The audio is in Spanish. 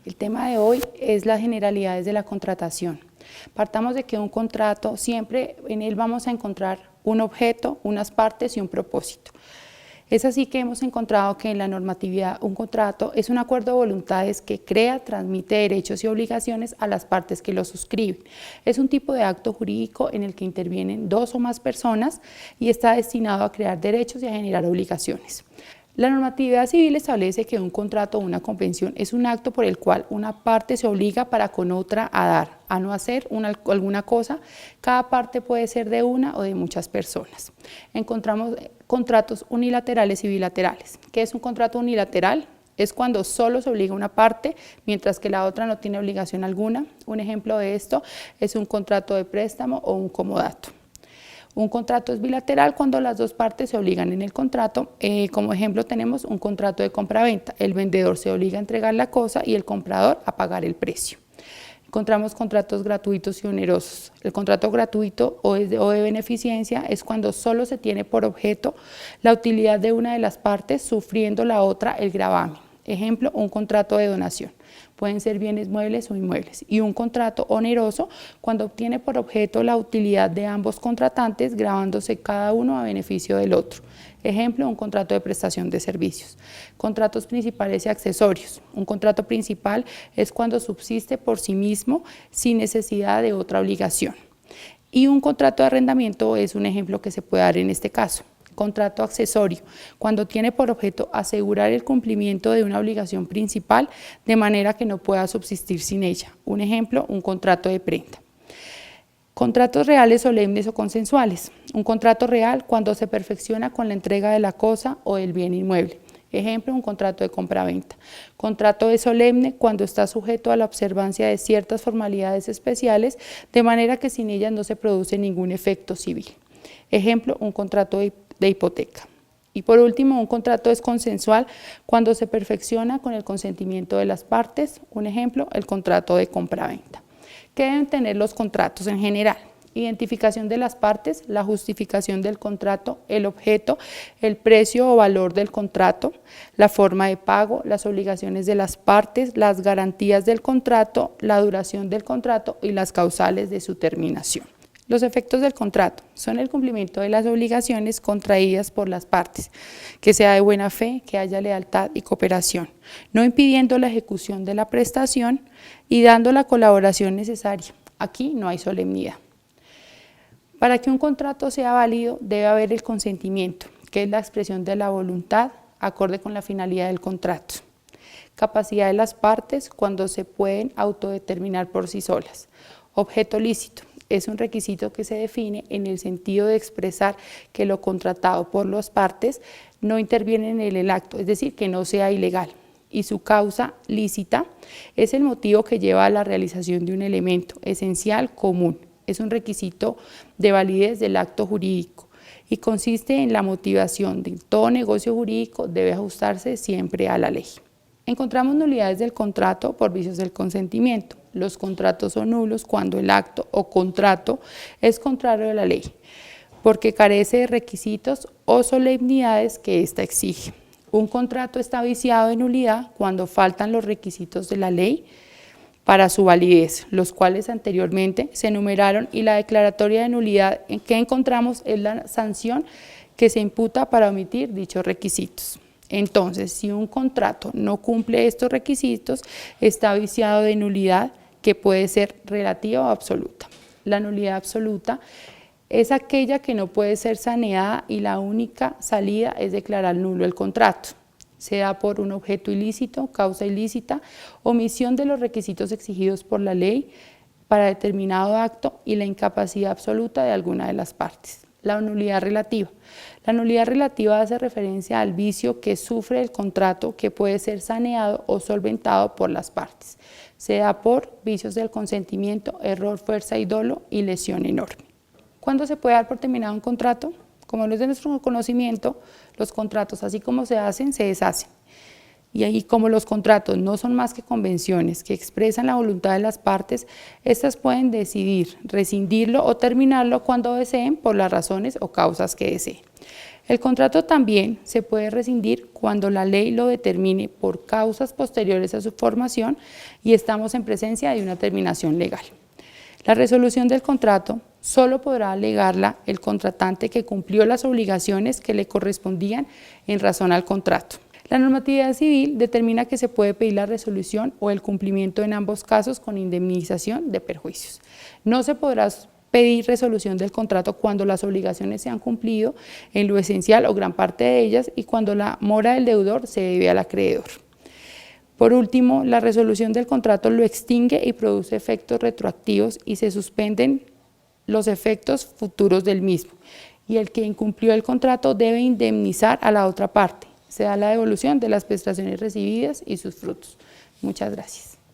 El tema de hoy es las generalidades de la contratación. Partamos de que un contrato, siempre en él vamos a encontrar un objeto, unas partes y un propósito. Es así que hemos encontrado que en la normatividad un contrato es un acuerdo de voluntades que crea, transmite derechos y obligaciones a las partes que lo suscriben. Es un tipo de acto jurídico en el que intervienen dos o más personas y está destinado a crear derechos y a generar obligaciones. La normatividad civil establece que un contrato o una convención es un acto por el cual una parte se obliga para con otra a dar, a no hacer alguna cosa. Cada parte puede ser de una o de muchas personas. Encontramos contratos unilaterales y bilaterales. ¿Qué es un contrato unilateral? Es cuando solo se obliga una parte, mientras que la otra no tiene obligación alguna. Un ejemplo de esto es un contrato de préstamo o un comodato. Un contrato es bilateral cuando las dos partes se obligan en el contrato. Como ejemplo tenemos un contrato de compra-venta. El vendedor se obliga a entregar la cosa y el comprador a pagar el precio. Encontramos contratos gratuitos y onerosos. El contrato gratuito o de beneficencia es cuando solo se tiene por objeto la utilidad de una de las partes, sufriendo la otra el gravamen. Ejemplo, un contrato de donación. Pueden ser bienes muebles o inmuebles. Y un contrato oneroso cuando obtiene por objeto la utilidad de ambos contratantes, gravándose cada uno a beneficio del otro. Ejemplo, un contrato de prestación de servicios. Contratos principales y accesorios. Un contrato principal es cuando subsiste por sí mismo sin necesidad de otra obligación. Y un contrato de arrendamiento es un ejemplo que se puede dar en este caso. Contrato accesorio, cuando tiene por objeto asegurar el cumplimiento de una obligación principal de manera que no pueda subsistir sin ella. Un ejemplo, un contrato de prenda. Contratos reales, solemnes o consensuales. Un contrato real cuando se perfecciona con la entrega de la cosa o del bien inmueble. Ejemplo, un contrato de compra-venta. Contrato de solemne cuando está sujeto a la observancia de ciertas formalidades especiales, de manera que sin ellas no se produce ningún efecto civil. Ejemplo, un contrato de hipoteca. Y por último, un contrato es consensual cuando se perfecciona con el consentimiento de las partes. Un ejemplo, el contrato de compra-venta. ¿Qué deben tener los contratos en general? Identificación de las partes, la justificación del contrato, el objeto, el precio o valor del contrato, la forma de pago, las obligaciones de las partes, las garantías del contrato, la duración del contrato y las causales de su terminación. Los efectos del contrato son el cumplimiento de las obligaciones contraídas por las partes, que sea de buena fe, que haya lealtad y cooperación, no impidiendo la ejecución de la prestación y dando la colaboración necesaria. Aquí no hay solemnidad. Para que un contrato sea válido debe haber el consentimiento, que es la expresión de la voluntad acorde con la finalidad del contrato. Capacidad de las partes cuando se pueden autodeterminar por sí solas. Objeto lícito. Es un requisito que se define en el sentido de expresar que lo contratado por las partes no interviene en el acto, es decir, que no sea ilegal. Y su causa lícita es el motivo que lleva a la realización de un elemento esencial común. Es un requisito de validez del acto jurídico y consiste en la motivación de todo negocio jurídico debe ajustarse siempre a la ley. Encontramos nulidades del contrato por vicios del consentimiento. Los contratos son nulos cuando el acto o contrato es contrario a la ley, porque carece de requisitos o solemnidades que ésta exige. Un contrato está viciado de nulidad cuando faltan los requisitos de la ley para su validez, los cuales anteriormente se enumeraron, y la declaratoria de nulidad que encontramos es la sanción que se imputa para omitir dichos requisitos. Entonces, si un contrato no cumple estos requisitos, está viciado de nulidad que puede ser relativa o absoluta. La nulidad absoluta es aquella que no puede ser saneada y la única salida es declarar nulo el contrato. Se da por un objeto ilícito, causa ilícita, omisión de los requisitos exigidos por la ley para determinado acto y la incapacidad absoluta de alguna de las partes. La nulidad relativa. La nulidad relativa hace referencia al vicio que sufre el contrato que puede ser saneado o solventado por las partes. Se da por vicios del consentimiento, error, fuerza y dolo y lesión enorme. ¿Cuándo se puede dar por terminado un contrato? Como no es de nuestro conocimiento, los contratos, así como se hacen, se deshacen. Y ahí, como los contratos no son más que convenciones que expresan la voluntad de las partes, estas pueden decidir rescindirlo o terminarlo cuando deseen por las razones o causas que deseen. El contrato también se puede rescindir cuando la ley lo determine por causas posteriores a su formación y estamos en presencia de una terminación legal. La resolución del contrato solo podrá alegarla el contratante que cumplió las obligaciones que le correspondían en razón al contrato. La normatividad civil determina que se puede pedir la resolución o el cumplimiento en ambos casos con indemnización de perjuicios. No se podrá pedir resolución del contrato cuando las obligaciones se han cumplido en lo esencial o gran parte de ellas y cuando la mora del deudor se debe al acreedor. Por último, la resolución del contrato lo extingue y produce efectos retroactivos y se suspenden los efectos futuros del mismo. Y el que incumplió el contrato debe indemnizar a la otra parte. Se da la devolución de las prestaciones recibidas y sus frutos. Muchas gracias.